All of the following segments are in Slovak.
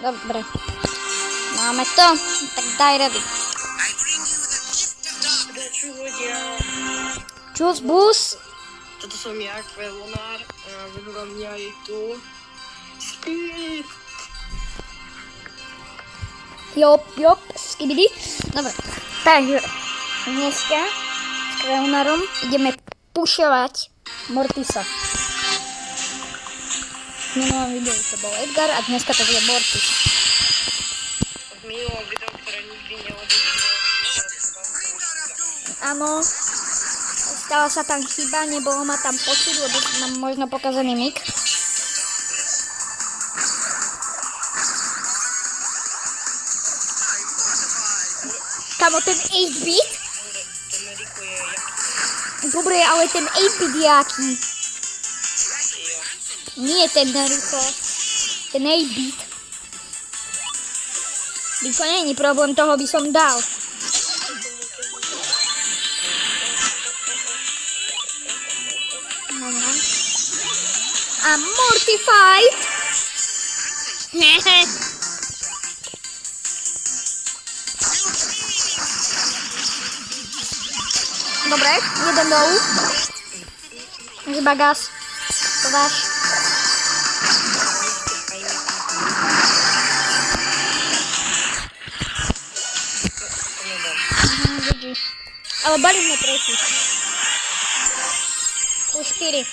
Dobre. Máme to? Tak daj ready. Čo ľudia? Čus, bus. Toto som ja, Kvelonár, a vedľa mňa je tu Spirit. Jop, skibidi. Dobre, takže dneska s Kreonarom ideme pušovať Mortisa. V minulom videu to bol Edgar a dneska to bude Mortis. V minulom videu, ktoré nikdy neodvidíme. Áno, stala sa tam chyba, nebolo ma tam počuť, lebo mám možno pokazaný mik. Kamo, ten 8-bit? Ten Eriko je jaký? Dobre, ale ten 8-bit je aký? Nie ten Eriko, ten 8-bit. Riko, není problém, toho by som dal. A Mortified. Dobre, jeden dolů. Chyba gas. To dáš. Ale balíme tretí. Už 4.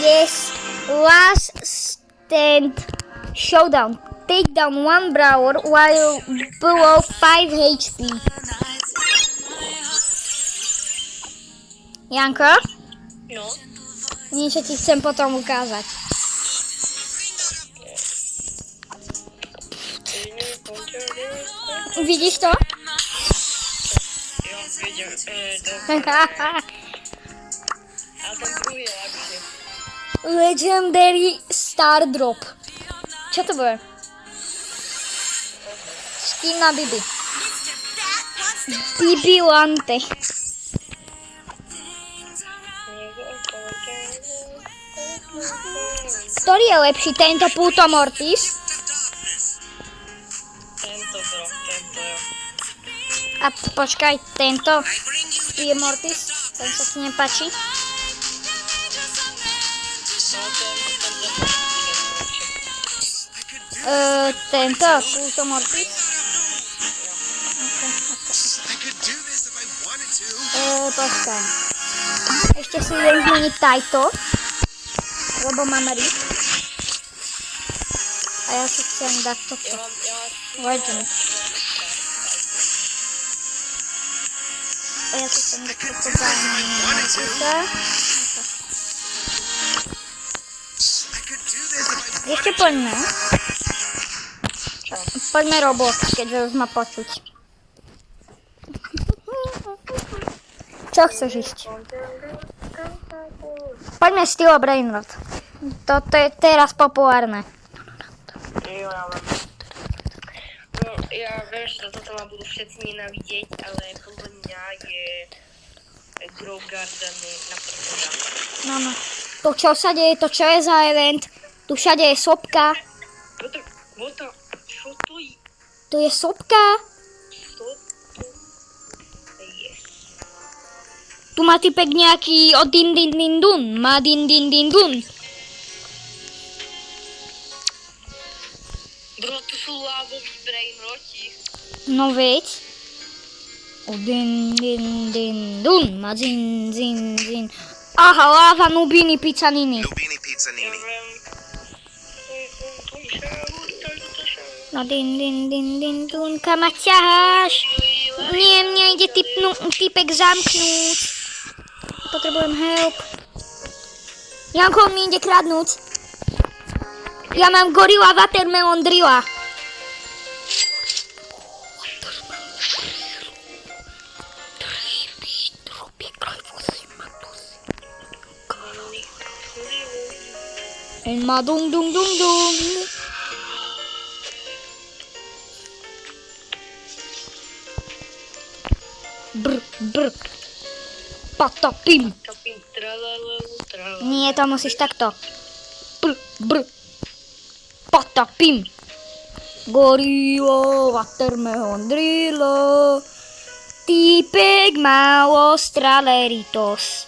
Yes, last stand showdown. Take down one brawler while below 5 HP. Janko, No, niečo ti chcem potom ukázať. Vidíš to? ja vidím, dobre. A ten druhý je lepšie. Legendary Star Drop. Čo to bude? Skin na Bibi. Bibi Lante. Ktorý je lepší? Tento Puto Mortis? Tento bro, tento jo. A počkaj, tento je Mortis? Ten sa ti nepáči? Tento Puto Mortis? Počkaj. Ešte si idem zmeniť tajto, lebo mám rip. A ja si chcem dať toto. Legend. A ja si chcem dať toto Mortisa. Ešte poďme. Poďme Roblox, keďže už ma počuť. Čo chceš ísť? Poďme Steel Brainrot. Toto je teraz populárne. Jo, ja viem. No, ja viem, že toto ma budú všetci nenávidieť, ale podľa mňa je Grow Garden na prvom dáme. No. To čo sa deje, to čo je za event? Tu všade je sopka. Čo to je? Tu je sopka. Čo to je? Tu má typek nejaký od din din din dun. Má din din din dun. Bro, tu sú lávový brainroti. No veď. O din din din dun. Má zin zin zin. Aha, láva Nubini Pizzanini. Nubini Pizzanini. No din din din din dun. Kam ma ťaháš? Nie, mňa ide typek zamknúť. Potrebujem help. Janko, on mi ide kradnúť. Ja mám Gorilla Watermelon Drilla. El ma dung dung dung dung. Brr. Patapim. Nie, to musíš takto. Brr. patapim. Gorilo, watermelon drilo. Týpek malo straleritos.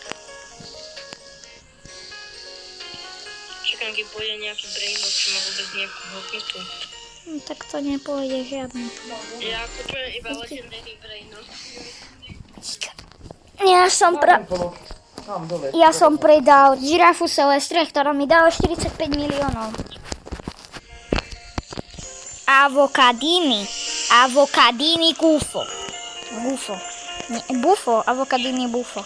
Čakám, keď pôjde nejaký brainot, čo má vôbec nejakú hodnotu. Tak to nepôjde žiadny. Ja kupujem iba legendary brainot. Ja som predal žirafu Celestre, ktorá mi dala 45 miliónov. Avokadini gufo. Bufo, avokadini bufo.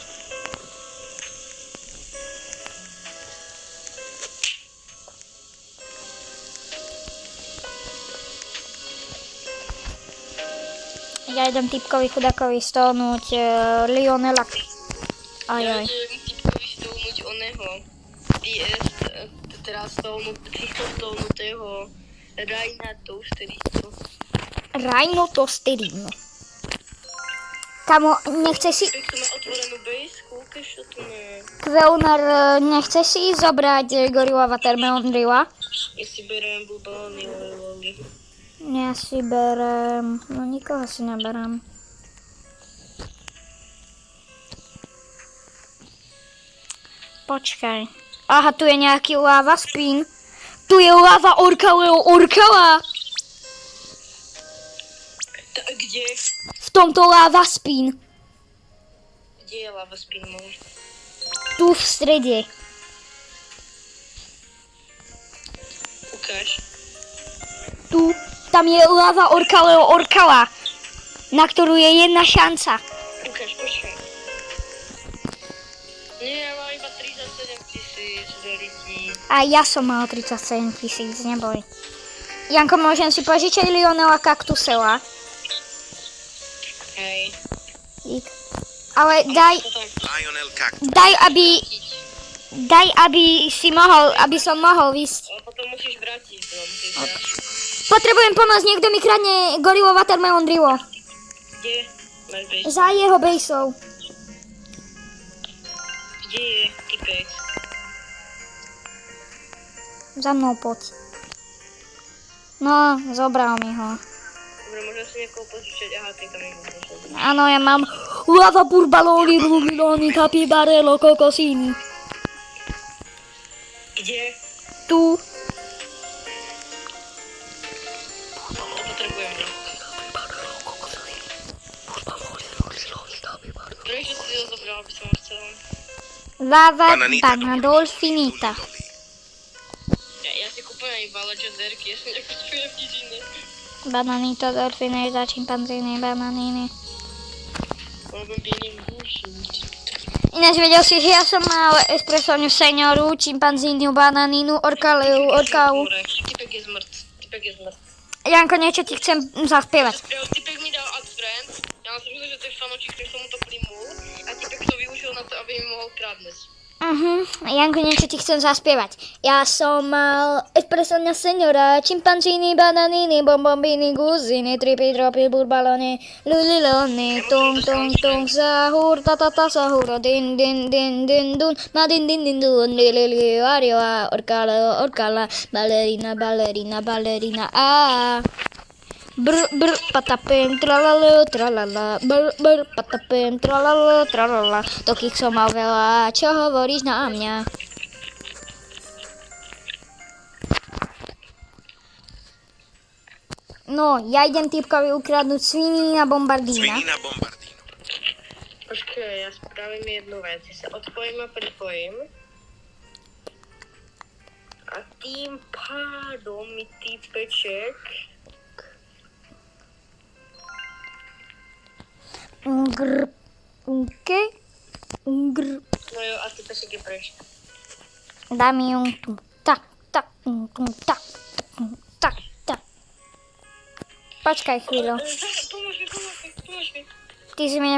Ja idem typkovi chudakovi stolnúť Lionela. Ja Ajaj. idem typkovi stolnúť oného. Teraz stolnutého Rajna Toasteristo. Rajno Tosterino. Kamo, nechceš si... Tak to má otvorenú base, kúkaš, čo tu má. Kveonar, nechceš si zobrať Gorilla Watermelon Drilla? Ja si beriem bulbalony, loli. Ja si berem... No nikoho si neberem. Počkaj. Aha, tu je nejaký lava spin. Tu je lava orkala. Kde? V tomto lava spin. Kde je lava spin mode? Tu v strede. Ukáž. Tu. Tam je lava orkala. Na ktorú je jedna šanca. Ukáž, počkaj. Nie, ja mám iba 37 000 verití. A ja som mal 37 000, neboj. Janko, môžem si požičať Lionela Kaktusela? Hej. Dík. Ale daj, Lionel Cactus. daj, aby som mohol ísť. Ale potom musíš vrátiť, to musíš vrátiť. Potrebujem pomoc, niekto mi kradne Gorilla Watermelon Drilo. Kde? Máš base? Za jeho bejsou. Kde je typek? Za mnou poď. No, zobral mi ho. Dobre, môžem si niekoho požičať. Aha, ty tam nemôžeš. Áno, ja mám lava burbalóny, rubilóny, kapibarelo, kokosíny. Kde? Tu. To potrebujem. Prečo si ho zobral, aby som ho chcel? Lava Bananita banadolfinita. Ja si kúpujem iba legendarky, ja som nekúpujem nič iné. Bananito, delfinejda, čimpanzíny, bananiny. Lebo bienem guši. Ináč vedel si, že ja som mal espressoňu senioru, čimpanzínu, bananínu, orkalu. Typek je zmrt. Janko, niečo ti chcem zaspievať. Typek mi dal ad friend. Ja som myslel, že to je fanočík, ktorý som mu to primul. A typek to využil na to, aby mi mohol kradnúť. Janko, niečo ti chcem zaspievať. Ja som mal espressoňa senora, čimpanzíny, bananíny, bombombíny, guziny, tripy, tropy, burbalony, lulilony, tung, tung, tung, sahur, tatata, sahur, din, din, din, din, dun, ma din, din, din, dun, lili, varioa, orkala, balerina, balerina, balerina, a. Brr, brr, patapim, tralala, tralala, brr, brr, patapim, tralala, tralala. Tokých som mal veľa, čo hovoríš na mňa? No, ja idem typkovi ukradnúť svinina bombardína. Svinina bombardino. Počkaj, ja spravím jednu vec. Ja sa odpojím a pripojím. A tým pádom mi typeček... Grr, okay. Grr. No jo, a typeček je preč. Dá mi ju tu. Tak, tak, tak, tak, tak. Počkaj chvíľu. Pomôž mi. Ty si mi